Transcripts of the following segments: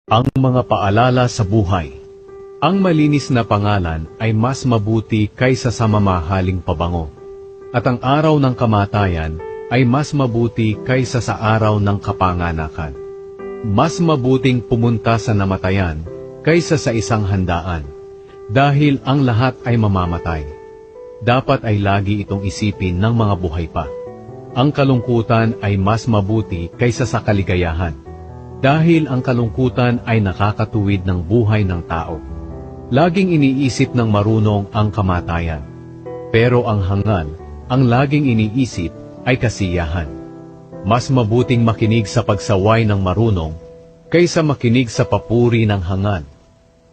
Ang mga paalala sa buhay. Ang malinis na pangalan ay mas mabuti kaysa sa mamahaling pabango. At ang araw ng kamatayan ay mas mabuti kaysa sa araw ng kapanganakan. Mas mabuting pumunta sa namatayan kaysa sa isang handaan, dahil ang lahat ay mamamatay. Dapat ay lagi itong isipin ng mga buhay pa. Ang kalungkutan ay mas mabuti kaysa sa kaligayahan, dahil ang kalungkutan ay nakakatuwid ng buhay ng tao. Laging iniisip ng marunong ang kamatayan, pero ang hangal, ang laging iniisip ay kasiyahan. Mas mabuting makinig sa pagsaway ng marunong, kaysa makinig sa papuri ng hangal.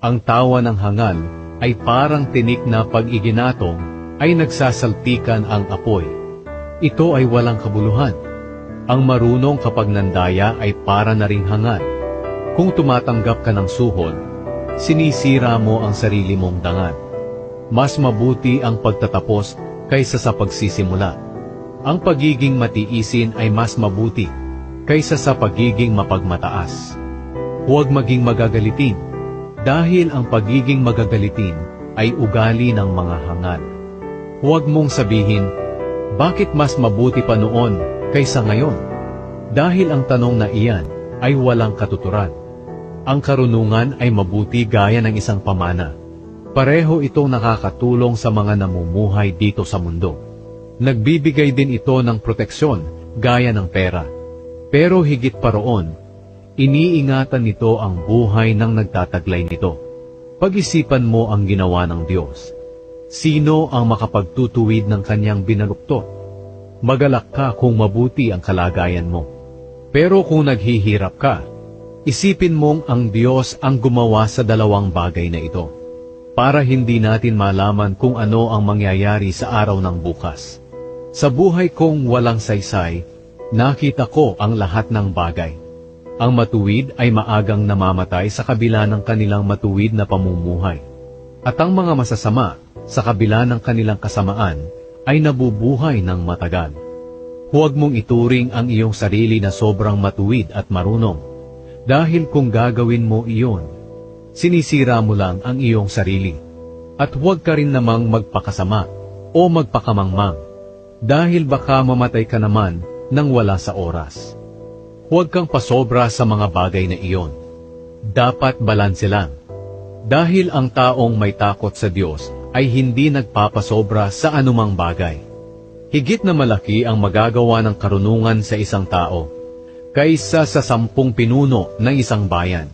Ang tawa ng hangal ay parang tinik na pag iginatong ay nagsasalpikan ang apoy. Ito ay walang kabuluhan. Ang marunong kapag nandaya ay para na ring hangal. Kung tumatanggap ka ng suhol, sinisira mo ang sarili mong dangal. Mas mabuti ang pagtatapos kaysa sa pagsisimula. Ang pagiging matiisin ay mas mabuti kaysa sa pagiging mapagmataas. Huwag maging magagalitin, dahil ang pagiging magagalitin ay ugali ng mga hangal. Huwag mong sabihin, bakit mas mabuti pa noon kaysa ngayon? Dahil ang tanong na iyan ay walang katuturan. Ang karunungan ay mabuti gaya ng isang pamana. Pareho itong nakakatulong sa mga namumuhay dito sa mundo. Nagbibigay din ito ng proteksyon gaya ng pera. Pero higit pa roon, iniingatan nito ang buhay ng nagtataglay nito. Pag-isipan mo ang ginawa ng Diyos. Sino ang makapagtutuwid ng kanyang binaluktot? Magalak ka kung mabuti ang kalagayan mo. Pero kung naghihirap ka, isipin mong ang Diyos ang gumawa sa dalawang bagay na ito, para hindi natin malaman kung ano ang mangyayari sa araw ng bukas. Sa buhay kong walang saysay, nakita ko ang lahat ng bagay. Ang matuwid ay maagang namamatay sa kabila ng kanilang matuwid na pamumuhay. At ang mga masasama, sa kabila ng kanilang kasamaan, ay nabubuhay ng matagal. Huwag mong ituring ang iyong sarili na sobrang matuwid at marunong, dahil kung gagawin mo iyon, sinisira mo lang ang iyong sarili. At huwag ka rin namang magpakasama o magpakamangmang, dahil baka mamatay ka naman nang wala sa oras. Huwag kang pasobra sa mga bagay na iyon. Dapat balanse lang, dahil ang taong may takot sa Diyos ay hindi nagpapasobra sa anumang bagay. Higit na malaki ang magagawa ng karunungan sa isang tao, kaysa sa 10 pinuno ng isang bayan.